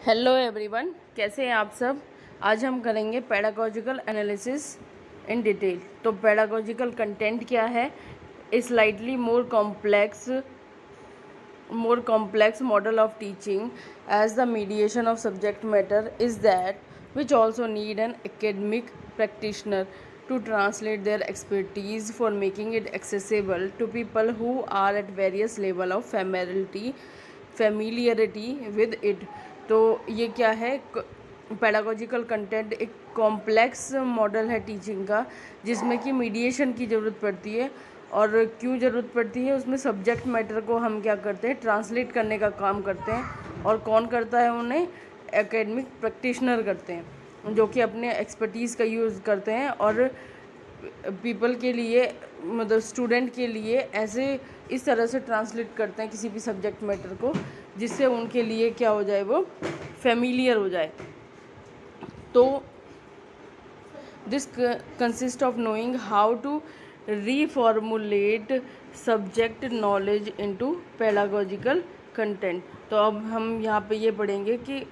Hello everyone, कैसे हैं आप सब। आज हम करेंगे पेडागोजिकल एनालिसिस इन डिटेल। तो पेडागोजिकल कंटेंट क्या है। ए slightly more complex model of teaching as the mediation of subject matter is that which also need an academic practitioner to translate their expertise for making it accessible to people who are at various level of familiarity with it। तो ये क्या है, pedagogical content एक complex model है teaching का, जिसमें कि mediation की ज़रूरत पड़ती है। और क्यों ज़रूरत पड़ती है, उसमें सब्जेक्ट मैटर को हम क्या करते हैं, ट्रांसलेट करने का काम करते हैं। और कौन करता है, उन्हें एकेडमिक प्रैक्टिशनर करते हैं, जो कि अपने एक्सपर्टीज़ का यूज़ करते हैं और पीपल के लिए, मतलब स्टूडेंट के लिए ऐसे इस तरह से ट्रांसलेट करते हैं किसी भी सब्जेक्ट मैटर को, जिससे उनके लिए क्या हो जाए, वो फेमिलियर हो जाए। तो this consist of knowing how to reformulate subject knowledge into pedagogical content। तो अब हम यहाँ पे ये पढ़ेंगे कि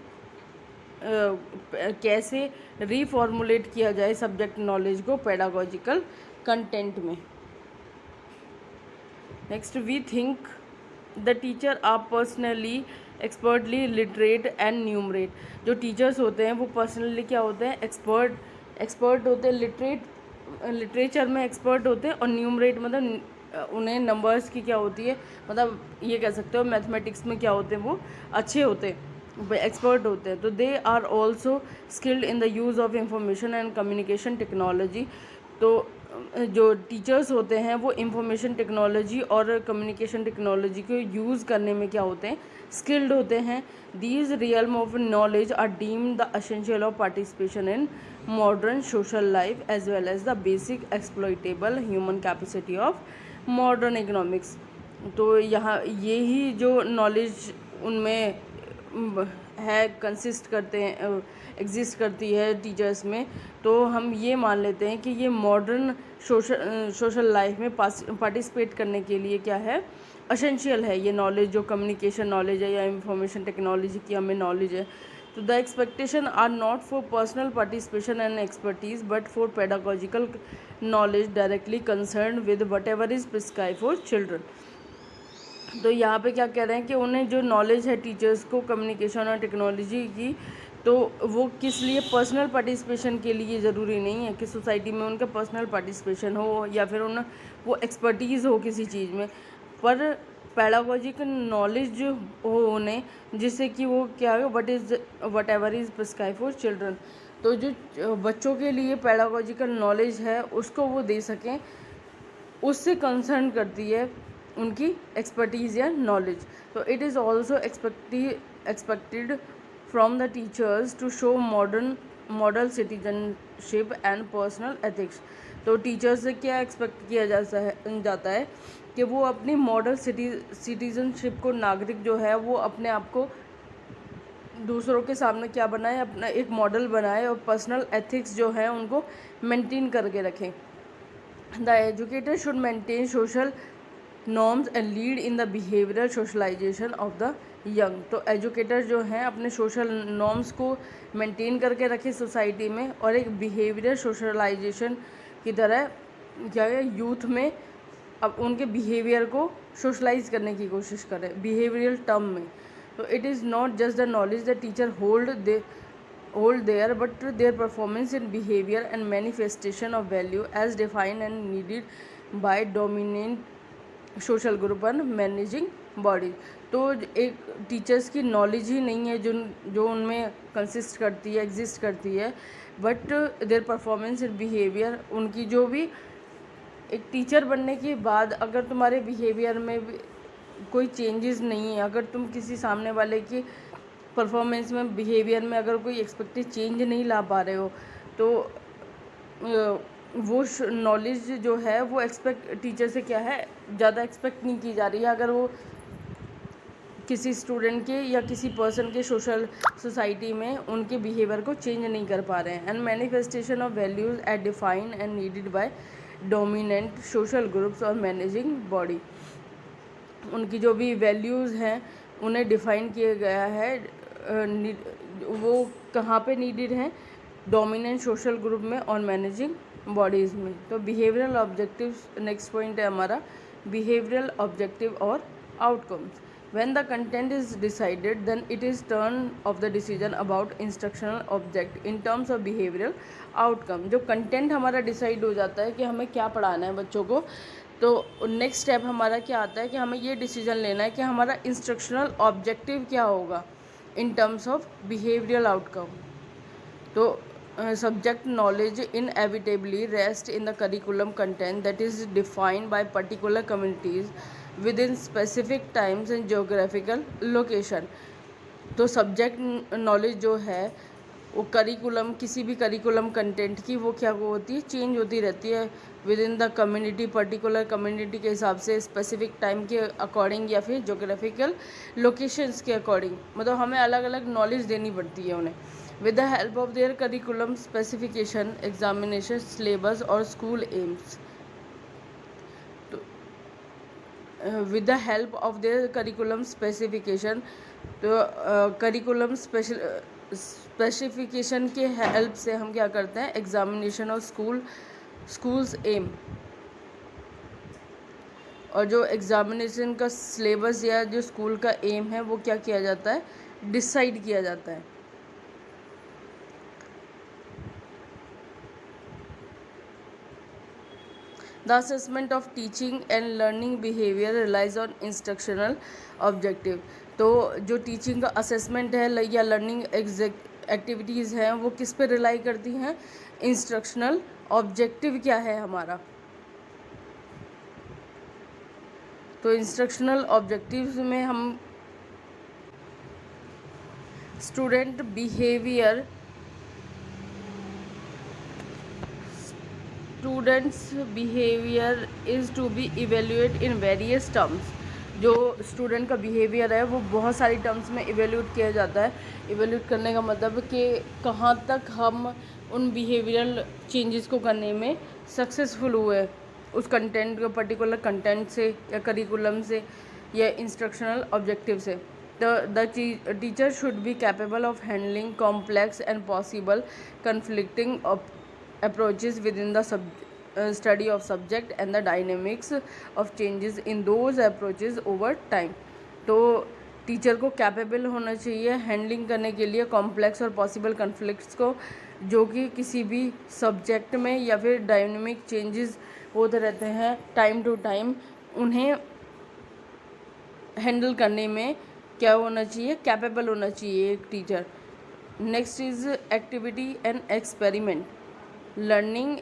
कैसे रीफॉर्मुलेट किया जाए सब्जेक्ट नॉलेज को पेडागोजिकल कंटेंट में। Next, we think the teacher are personally expertly literate and numerate. जो टीचर्स होते हैं वो पर्सनली क्या होते हैं, एक्सपर्ट होते हैं, लिटरेचर में एक्सपर्ट होते हैं। और न्यूमरेट मतलब उन्हें नंबर्स की क्या होती है, मतलब ये कह सकते हो मैथमेटिक्स में क्या होते हैं, वो अच्छे होते हैं, एक्सपर्ट होते हैं। तो they are also skilled in the use of information and communication technology. तो जो टीचर्स होते हैं वो इंफॉर्मेशन टेक्नोलॉजी और कम्युनिकेशन टेक्नोलॉजी को यूज़ करने में क्या होते हैं, स्किल्ड होते हैं। These realm of knowledge are deemed the essential of participation in modern social life as well as the basic exploitable human capacity of modern economics. तो यहाँ यही जो नॉलेज उनमें है, कंसिस्ट करते हैं, एग्जिस्ट करती है टीचर्स में। तो हम ये मान लेते हैं कि ये मॉडर्न सोशल लाइफ में पार्टिसिपेट करने के लिए क्या है, एसेंशियल है ये नॉलेज, जो कम्युनिकेशन नॉलेज है या इंफॉर्मेशन टेक्नोलॉजी की हमें नॉलेज है। तो the expectation are not for personal participation and expertise but for pedagogical knowledge directly concern with whatever is prescribe for children. तो यहाँ पे क्या कह रहे हैं कि उन्हें जो नॉलेज है टीचर्स को कम्युनिकेशन और टेक्नोलॉजी की, तो वो किस लिए, पर्सनल पार्टिसिपेशन के लिए ज़रूरी नहीं है कि सोसाइटी में उनका पर्सनल पार्टिसिपेशन हो या फिर उन्हें वो एक्सपर्टीज़ हो किसी चीज़ में, पर पेडागोजिकल नॉलेज हो उन्हें, जिससे कि वो क्या है, what ever is prescribe for children. तो जो बच्चों के लिए पेडागोजिकल नॉलेज है उसको वो दे सकें, उससे कंसर्न करती है उनकी एक्सपर्टीज़ या नॉलेज। तो it is also expected from the teachers to show model citizenship and personal ethics. तो टीचर्स से क्या एक्सपेक्ट किया जाता है कि वो अपनी मॉडल सिटीजनशिप को, नागरिक जो है वो अपने आप को दूसरों के सामने क्या बनाए, अपना एक मॉडल बनाए, और पर्सनल एथिक्स जो है उनको मेंटेन करके रखें। The educator should maintain social norms and lead in the behavioural socialisation of the young. तो एजुकेटर जो हैं अपने सोशल नॉर्म्स को मेंटेन करके रखे सोसाइटी में, और एक बिहेवियरल सोशलाइजेशन की तरह क्या है, यूथ में अब उनके बिहेवियर को सोशलाइज करने की कोशिश करें बिहेवियरल टर्म में। तो it is not just the knowledge the teacher hold there but their performance in behavior and manifestation of value as defined and needed by dominant social group and managing body। तो एक teachers की knowledge ही नहीं है जो उनमें consist करती है, exist करती है, but their performance in behaviour, उनकी जो भी एक टीचर बनने के बाद अगर तुम्हारे बिहेवियर में कोई चेंजेस नहीं है, अगर तुम किसी सामने वाले की परफॉर्मेंस में, बिहेवियर में अगर कोई एक्सपेक्टेड चेंज नहीं ला पा रहे हो, तो वो नॉलेज जो है वो टीचर से क्या है, ज़्यादा एक्सपेक्ट नहीं की जा रही है, अगर वो किसी स्टूडेंट के या किसी पर्सन के सोसाइटी में उनके बिहेवियर को चेंज नहीं कर पा रहे हैं। And manifestation of values at defined and needed by dominant social groups और मैनेजिंग बॉडी। उनकी जो भी वैल्यूज़ हैं उन्हें डिफ़ाइन किया गया है वो कहाँ पे नीडेड हैं, डोमिनेंट सोशल ग्रुप में और मैनेजिंग बॉडीज़ में। तो बिहेवियरल ऑब्जेक्टिव्स नेक्स्ट पॉइंट है हमारा, बिहेवियरल ऑब्जेक्टिव और outcomes. When the content is decided, then it is turn of the decision about instructional object in terms of behavioral outcome। जो content हमारा decide हो जाता है कि हमें क्या पढ़ाना है बच्चों को, तो नेक्स्ट स्टेप हमारा क्या आता है कि हमें ये डिसीजन लेना है कि हमारा इंस्ट्रक्शनल ऑब्जेक्टिव क्या होगा in terms of behavioural outcome. तो subject knowledge inevitably rests in the curriculum content that is defined by particular communities within specific times and geographical location। तो सब्जेक्ट नॉलेज जो है वो करिकुलम, किसी भी करिकुलम कंटेंट की वो क्या होती है, चेंज होती रहती है with in the community, particular community के हिसाब से, स्पेसिफिक टाइम के अकॉर्डिंग या फिर जोग्राफिकल लोकेशंस के अकॉर्डिंग। मतलब हमें अलग अलग नॉलेज देनी पड़ती है उन्हें with the help of their curriculum specification, examination, syllabus और school aims। तो with the help of their curriculum specification, तो curriculum स्पेसिफिकेशन के हेल्प से हम क्या करते हैं, एग्जामिनेशन और स्कूल्स एम, और जो एग्जामिनेशन का सिलेबस या जो स्कूल का एम है वो क्या किया जाता है, डिसाइड किया जाता है। The assessment of teaching and learning behavior relies on instructional objective। तो जो टीचिंग का असेसमेंट है या लर्निंग एक्टिविटीज़ हैं वो किस पे रिलाई करती हैं, इंस्ट्रक्शनल ऑब्जेक्टिव क्या है हमारा। तो इंस्ट्रक्शनल ऑब्जेक्टिव्स में हम student behaviour, students behaviour is to be evaluate in various terms. जो स्टूडेंट का बिहेवियर है वो बहुत सारी टर्म्स में इवेल्यूट किया जाता है। इवेल्यूट करने का मतलब कि कहाँ तक हम उन बिहेवियरल चेंजेस को करने में सक्सेसफुल हुए उस कंटेंट को, पर्टिकुलर कंटेंट से या करिकुलम से या इंस्ट्रक्शनल ऑब्जेक्टिव से। The teacher should be capable of handling complex and possible conflicting approaches within the study of subject and the dynamics of changes in those approaches over time। तो teacher को capable होना चाहिए handling करने के लिए complex और possible conflicts को, जो कि किसी भी सब्जेक्ट में या फिर डायनेमिक चेंजेस होते रहते हैं टाइम टू टाइम, उन्हें हैंडल करने में क्या होना चाहिए, कैपेबल होना चाहिए एक teacher. Next is activity and experiment. Learning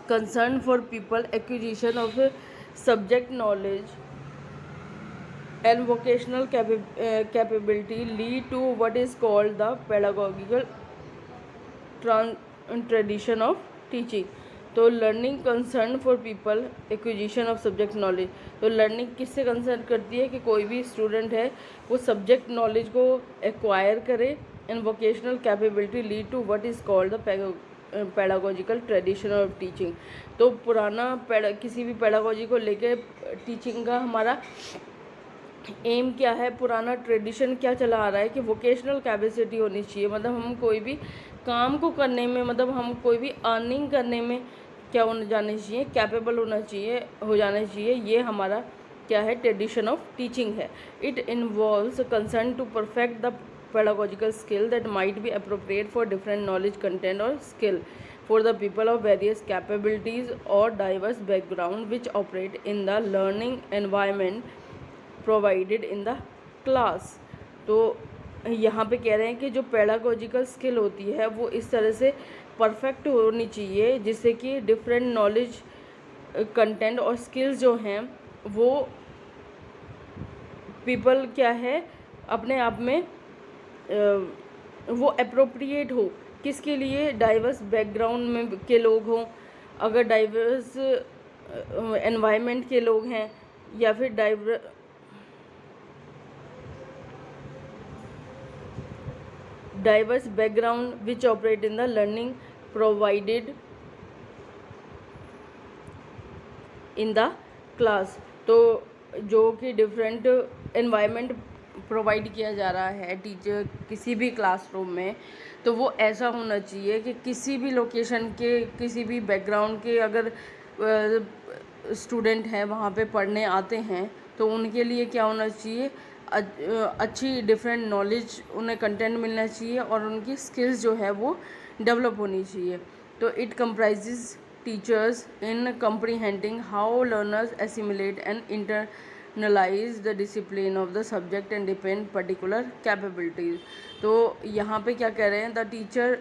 concern for people, acquisition of subject knowledge and vocational capability lead to what is called the pedagogical tradition of teaching। तो learning concern for people, acquisition of subject knowledge. तो learning किससे concern करती है कि कोई भी student है वो सब्जेक्ट नॉलेज को एक्वायर करे, and vocational capability lead to what is called the pedagogical tradition of teaching. तो पुराना किसी भी पेडागोजी को लेके टीचिंग का हमारा एम क्या है, पुराना ट्रेडिशन क्या चला आ रहा है कि वोकेशनल कैपेसिटी होनी चाहिए। मतलब हम कोई भी काम को करने में, मतलब हम कोई भी अर्निंग करने में क्या होना जाना चाहिए, कैपेबल होना चाहिए, हो जाना चाहिए। ये हमारा क्या है, ट्रेडिशन ऑफ टीचिंग है। It involves concern to perfect the pedagogical skill that might be appropriate for different knowledge content or skill for the people of various capabilities or diverse background which operate in the learning environment provided in the class। तो यहाँ पे कह रहे हैं कि जो pedagogical skill होती है वो इस तरह से परफेक्ट होनी चाहिए जिससे कि डिफरेंट नॉलेज कंटेंट और स्किल्स जो हैं वो पीपल क्या है अपने आप में वो अप्रोप्रिएट हो, किसके लिए, डाइवर्स बैकग्राउंड में के लोग हों, अगर डाइवर्स एनवायरनमेंट के लोग हैं, या फिर diverse background which operate in the learning provided in the class. तो जो कि डिफरेंट एनवायरनमेंट प्रोवाइड किया जा रहा है टीचर किसी भी क्लासरूम में, तो वो ऐसा होना चाहिए कि किसी भी लोकेशन के, किसी भी बैकग्राउंड के अगर स्टूडेंट हैं वहाँ पे पढ़ने आते हैं, तो उनके लिए क्या होना चाहिए, अच्छी डिफरेंट नॉलेज, उन्हें कंटेंट मिलना चाहिए और उनकी स्किल्स जो है वो डेवलप होनी चाहिए। तो it comprises teachers in comprehending how learners assimilate and internalize the discipline of the subject and depend particular capabilities। तो यहाँ पे क्या कह रहे हैं, the teacher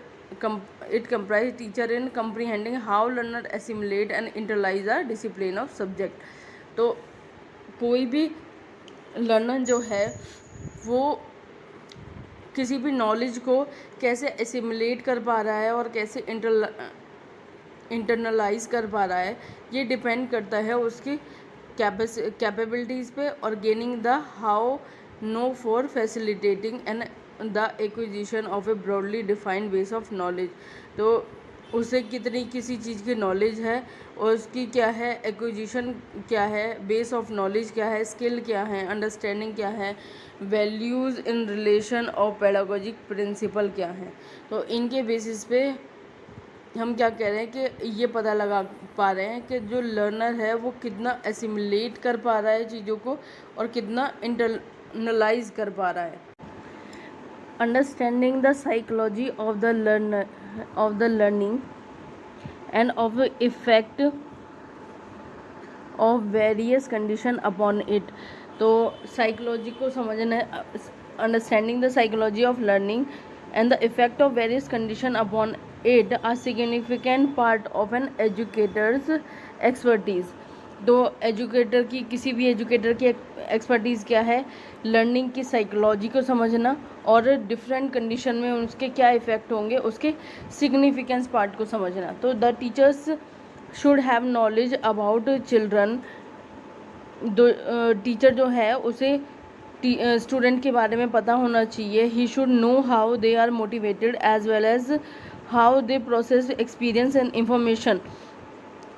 it comprise teacher in comprehending how learner assimilate and internalize the discipline of subject। तो कोई भी लर्नर जो है वो किसी भी नॉलेज को कैसे एसिमुलेट कर पा रहा है और कैसे इंटरनलाइज कर पा रहा है, ये डिपेंड करता है उसकी कैपेबिलिटीज़ पे और gaining the how know for facilitating and the acquisition of a broadly defined base of knowledge. तो उसे कितनी किसी चीज़ की नॉलेज है और उसकी क्या है, एक्विजिशन क्या है, बेस ऑफ नॉलेज क्या है, स्किल क्या है, अंडरस्टैंडिंग क्या है, वैल्यूज़ इन रिलेशन और पेडागोजिक प्रिंसिपल क्या है। तो इनके बेसिस पे हम क्या कह रहे हैं कि ये पता लगा पा रहे हैं कि जो लर्नर है वो कितना एसिमुलेट कर पा रहा है चीज़ों को और कितना इंटरनलाइज कर पा रहा है। Understanding the psychology of the learning end of effect of various condition upon it. तो साइकोलॉजी को समझना, understanding the psychology of learning and the effect of various condition upon it are significant part of an educator's expertise। तो educator की, किसी भी educator की expertise क्या है, लर्निंग की साइकोलॉजी को समझना और डिफरेंट कंडीशन में उसके क्या इफ़ेक्ट होंगे उसके सिग्निफिकेंस पार्ट को समझना। तो the teachers should have knowledge about children. Teacher जो है उसे स्टूडेंट के बारे में पता होना चाहिए। He should know how they are motivated as well as how they process experience and information.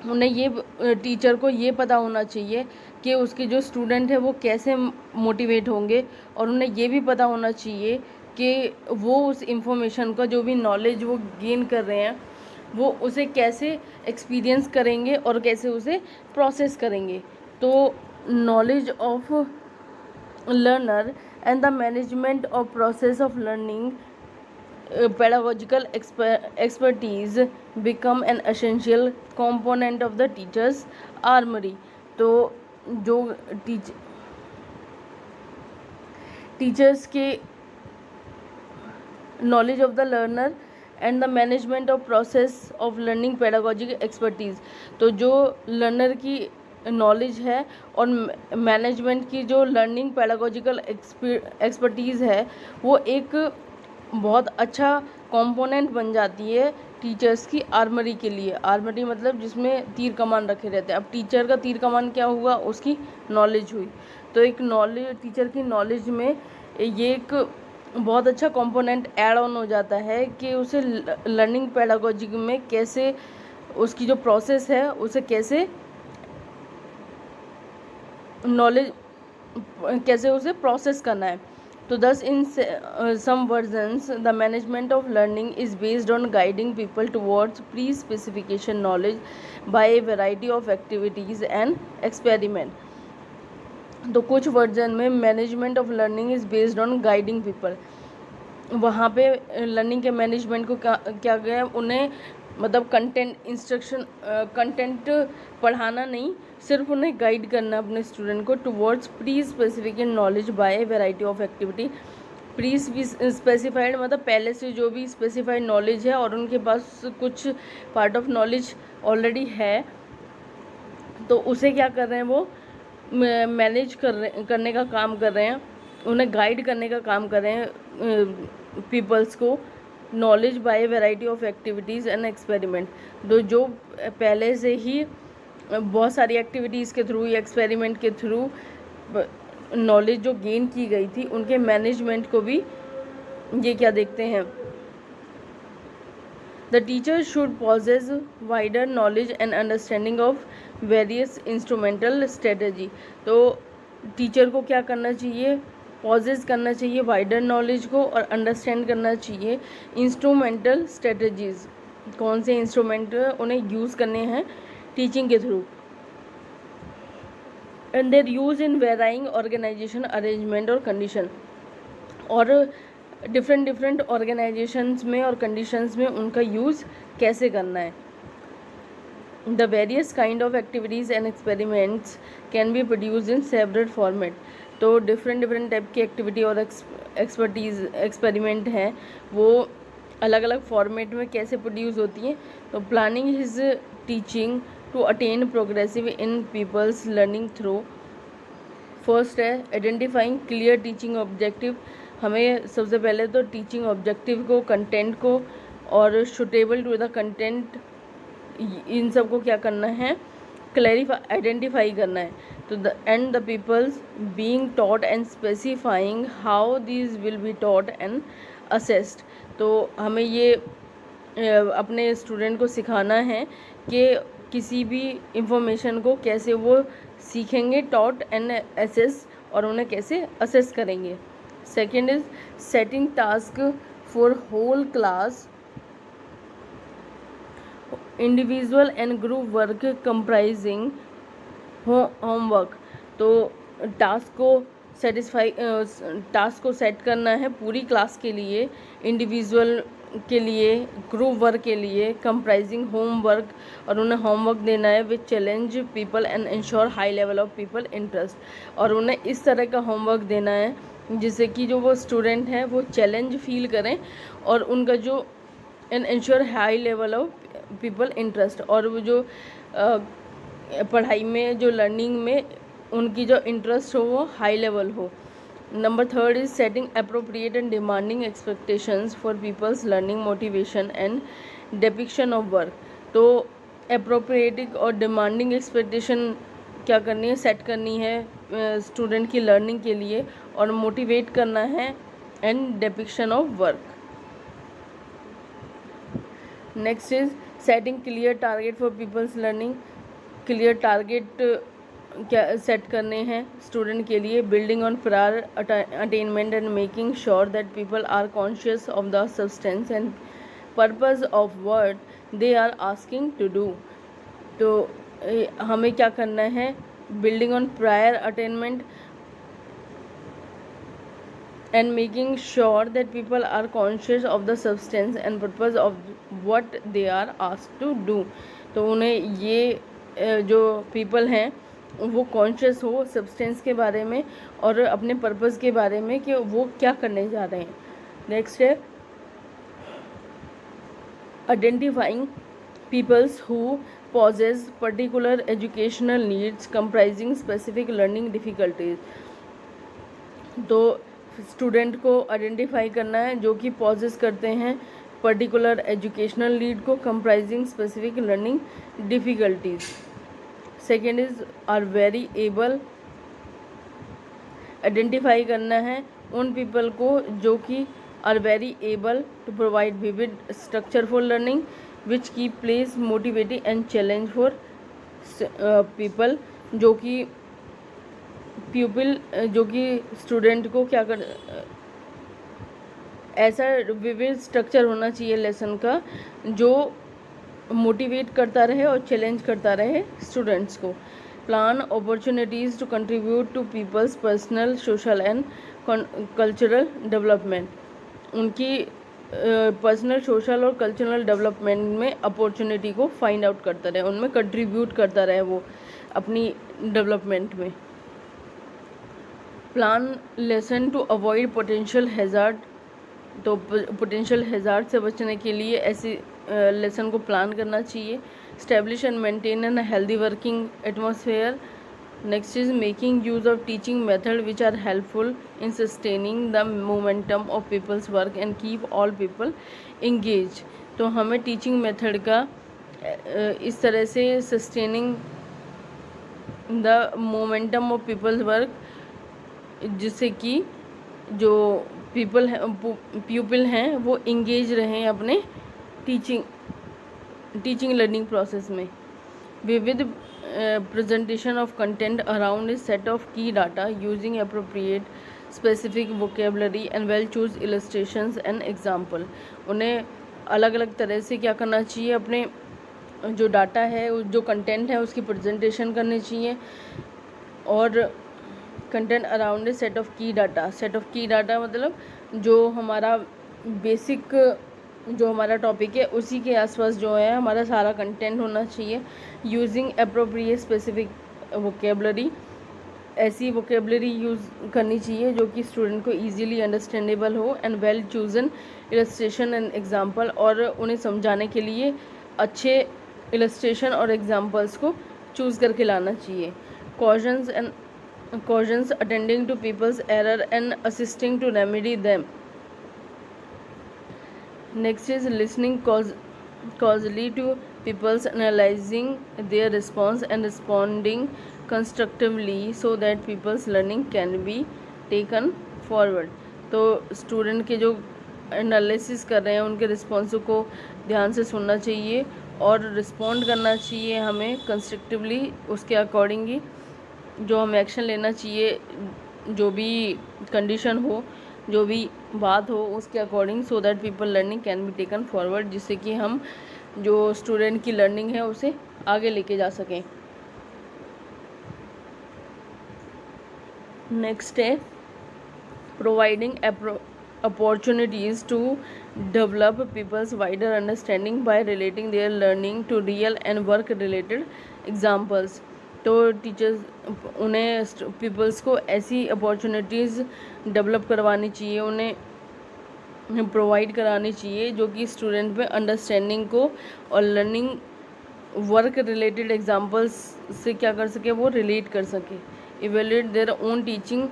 उन्हें ये, टीचर को ये पता होना चाहिए कि उसके जो स्टूडेंट है वो कैसे मोटिवेट होंगे और उन्हें ये भी पता होना चाहिए कि वो उस इंफॉर्मेशन का, जो भी नॉलेज वो गेन कर रहे हैं, वो उसे कैसे एक्सपीरियंस करेंगे और कैसे उसे प्रोसेस करेंगे। तो knowledge of learner and the management of process of learning, pedagogical expertise become an essential component of the teacher's armory। तो जो टीचर्स के knowledge of the learner and the management of process of learning pedagogical expertise, तो जो learner की knowledge है और management की जो लर्निंग पेडागोजिकल एक्सपर्टीज़ है, वो एक बहुत अच्छा कंपोनेंट बन जाती है टीचर्स की आर्मरी के लिए। आर्मरी मतलब जिसमें तीर कमान रखे रहते हैं। अब टीचर का तीर कमान क्या हुआ, उसकी नॉलेज हुई। तो एक नॉलेज, टीचर की नॉलेज में ये एक बहुत अच्छा कंपोनेंट ऐड ऑन हो जाता है कि उसे लर्निंग पेडागोजी में कैसे, उसकी जो प्रोसेस है उसे कैसे नॉलेज, कैसे उसे प्रोसेस करना है। तो thus in some versions the management of learning is based on guiding people towards pre specification knowledge by a variety of activities and experiment. तो कुछ वर्जन में management of learning is based on guiding people, वहाँ पे learning के management को क्या गया, उन्हें मतलब कंटेंट इंस्ट्रक्शन, कंटेंट पढ़ाना नहीं, सिर्फ उन्हें गाइड करना अपने स्टूडेंट को towards pre specific knowledge by variety of activity. Pre specified मतलब पहले से जो भी स्पेसिफाइड नॉलेज है और उनके पास कुछ पार्ट ऑफ नॉलेज ऑलरेडी है, तो उसे क्या कर रहे हैं, वो मैनेज करने का काम कर रहे हैं, उन्हें गाइड करने का काम कर रहे हैं पीपल्स को, knowledge by variety of activities and experiment. जो पहले से ही बहुत सारी एक्टिविटीज़ के थ्रू या एक्सपेरिमेंट के थ्रू नॉलेज जो गेन की गई थी, उनके मैनेजमेंट को भी ये क्या देखते हैं। The teacher should possess wider knowledge and understanding of various instrumental strategy. तो टीचर को क्या करना चाहिए, पॉजेज करना चाहिए वाइडर नॉलेज को और अंडरस्टैंड करना चाहिए इंस्ट्रूमेंटल स्ट्रेटजीज, कौन से इंस्ट्रूमेंट उन्हें यूज़ करने हैं टीचिंग के through, and their use in varying organisation arrangement और कंडीशन, और डिफरेंट डिफरेंट ऑर्गेनाइजेशंस में और कंडीशंस में उनका यूज़ कैसे करना है। The various kind of activities and experiments can be produce in several format, तो डिफरेंट डिफरेंट टाइप की एक्टिविटी और एक्सपेरिमेंट हैं वो अलग अलग फॉर्मेट में कैसे प्रोड्यूस होती हैं। तो planning his teaching to attain progressive in people's learning through, first है आइडेंटिफाइंग क्लियर टीचिंग ऑब्जेक्टिव, हमें सबसे पहले तो टीचिंग ऑब्जेक्टिव को, कंटेंट को और सुटेबल टू द कंटेंट, इन सब को क्या करना है, क्लैरिफाई आइडेंटिफाई करना है। तो the and the people's being taught and specifying how these will be taught and assessed, तो हमें ये अपने स्टूडेंट को सिखाना है कि किसी भी इंफॉर्मेशन को कैसे वो सीखेंगे, टॉट एंड असेस, और उन्हें कैसे असेस करेंगे। Second is setting task for whole class, individual and group work comprising homework, तो टास्क को सेट करना है पूरी क्लास के लिए, इंडिविजुअल के लिए, ग्रुप वर्क के लिए, कंप्राइजिंग होमवर्क, और उन्हें होमवर्क देना है which challenge people and ensure high level of people interest, और उन्हें इस तरह का होमवर्क देना है जिससे कि जो वो स्टूडेंट हैं वो चैलेंज फील करें और उनका जो and ensure high level of people interest, और वो जो पढ़ाई में, जो लर्निंग में उनकी जो इंटरेस्ट हो वो हाई लेवल हो। Number third is setting appropriate and demanding expectations for people's learning motivation and depiction of work, तो अप्रोप्रिएट और डिमांडिंग एक्सपेक्टेशन क्या करनी है, सेट करनी है स्टूडेंट की लर्निंग के लिए, और मोटिवेट करना है and depiction of work. Next is setting clear target for people's learning, clear target क्या सेट करने हैं स्टूडेंट के लिए, building on prior attainment and making sure that people are conscious of the substance and purpose of word they are asking to do, तो हमें क्या करना है, building on prior attainment and making sure that people are conscious of the substance and purpose of what they are asked to do, तो उन्हें ये जो people हैं वो कॉन्शियस हो सब्सटेंस के बारे में और अपने पर्पस के बारे में कि वो क्या करने जा रहे हैं। नेक्स्ट है identifying peoples who possess particular educational needs comprising specific learning difficulties, तो स्टूडेंट को आइडेंटिफाई करना है जो कि पॉजेस करते हैं पर्टिकुलर एजुकेशनल नीड को comprising specific learning difficulties. Second is are very able, identify करना है उन पीपल को जो कि are very able to provide vivid structure for learning which key place motivating and challenge for people, जो कि प्यूपिल जो कि स्टूडेंट को क्या कर ऐसा विविड स्ट्रक्चर होना चाहिए लेसन का जो मोटिवेट करता रहे और चैलेंज करता रहे स्टूडेंट्स को। Plan opportunities to contribute to people's personal social and cultural development, उनकी पर्सनल सोशल और कल्चरल डेवलपमेंट में अपॉर्चुनिटी को फाइंड आउट करता रहे, उनमें कंट्रीब्यूट करता रहे वो अपनी डेवलपमेंट में। Plan lesson to avoid potential hazard, तो पोटेंशियल हैज़ार्ड से बचने के लिए ऐसी लेसन को प्लान करना चाहिए। Establish and maintain an healthy working atmosphere. Next is making use of teaching method which are helpful in sustaining the momentum of people's work and keep all people engage, तो हमें teaching method का इस तरह से sustaining the momentum of people's work जिससे कि जो people हैं वो इंगेज रहें अपने टीचिंग लर्निंग प्रोसेस में। विविध presentation of content around a set of key data using appropriate specific vocabulary and well choose illustrations and example. उन्हें अलग अलग तरह से क्या करना चाहिए, अपने जो डाटा है, जो कंटेंट है उसकी प्रेजेंटेशन करनी चाहिए, और content around a set of की डाटा. सेट ऑफ की डाटा मतलब जो हमारा बेसिक जो हमारा टॉपिक है उसी के आसपास जो है हमारा सारा कंटेंट होना चाहिए. यूजिंग अप्रोप्रिएट स्पेसिफिक वोकेबलरी, ऐसी वोकेबलरी यूज़ करनी चाहिए जो कि स्टूडेंट को इजीली अंडरस्टैंडेबल हो. And well chosen illustration and example, और उन्हें समझाने के लिए अच्छे इलस्ट्रेशन और एग्जांपल्स को चूज़ करके लाना चाहिए. cautions attending to people's error and assisting to remedy them. Next is listening causally to people's, analyzing their response and responding constructively so that people's learning can be taken forward. तो student के जो analysis कर रहे हैं उनके रिस्पॉन्सों को ध्यान से सुनना चाहिए और रिस्पॉन्ड करना चाहिए हमें कंस्ट्रक्टिवली, उसके अकॉर्डिंगली जो हमें एक्शन लेना चाहिए, जो भी कंडीशन हो, जो भी बात हो उसके according, so that people learning can be taken forward, जिससे कि हम जो स्टूडेंट की लर्निंग है उसे आगे लेके जा सकें. नेक्स्ट है providing opportunities to develop people's wider understanding by relating their learning to real and work related examples. तो टीचर्स उन्हें पीपल्स को ऐसी अपॉर्चुनिटीज़ डेवलप करवानी चाहिए, उन्हें प्रोवाइड करानी चाहिए जो कि स्टूडेंट में अंडरस्टैंडिंग को और लर्निंग वर्क रिलेटेड एग्जांपल्स से क्या कर सके, वो रिलेट कर सके. Evaluate their own teaching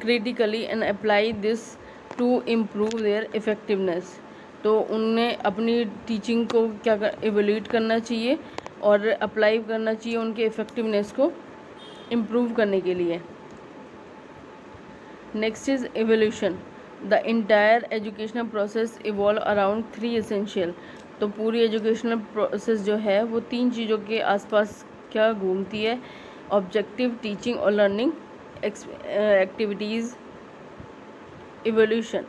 critically and apply this to improve their effectiveness. तो उन्हें अपनी टीचिंग को क्या इवेल्यूएट करना चाहिए और अप्लाई करना चाहिए उनके इफ़ेक्टिवनेस को इम्प्रूव करने के लिए. Next is evolution. The entire educational process evolve around 3 essential. तो पूरी एजुकेशनल प्रोसेस जो है वो 3 चीज़ों के आसपास क्या घूमती है, ऑब्जेक्टिव, टीचिंग और learning activities. Evolution,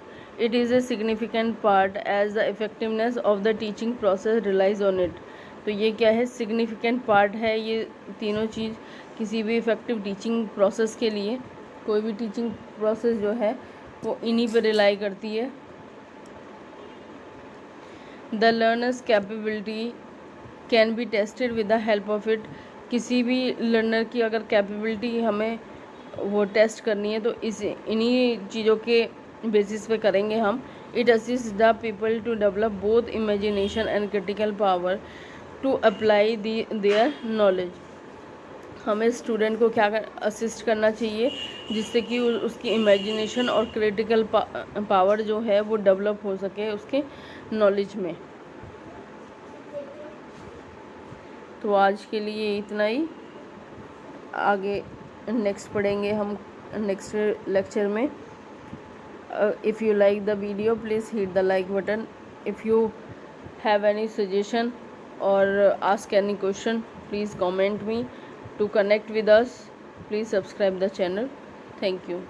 it is a significant part as the effectiveness of the teaching process relies on it. तो ये क्या है, सिग्निफिकेंट पार्ट है. ये तीनों चीज़ किसी भी इफ़ेक्टिव टीचिंग प्रोसेस के लिए, कोई भी टीचिंग प्रोसेस जो है वो इन्हीं पर रिलाई करती है. The learners capability can be tested with the help of it. किसी भी लर्नर की अगर कैपेबिलिटी हमें वो टेस्ट करनी है तो इन्हीं चीज़ों के बेसिस पे करेंगे हम. It assist the people to develop both imagination and critical power to apply their knowledge. हमें स्टूडेंट को क्या असिस्ट करना चाहिए जिससे कि उसकी इमेजिनेशन और क्रिटिकल पावर जो है वो डेवलप हो सके उसके नॉलेज में. तो आज के लिए इतना ही. आगे नेक्स्ट पढ़ेंगे हम नेक्स्ट लेक्चर में. If you like the video, please hit the like button. If you have any suggestion or ask any question, please comment me. To connect with us, please subscribe the channel. Thank you.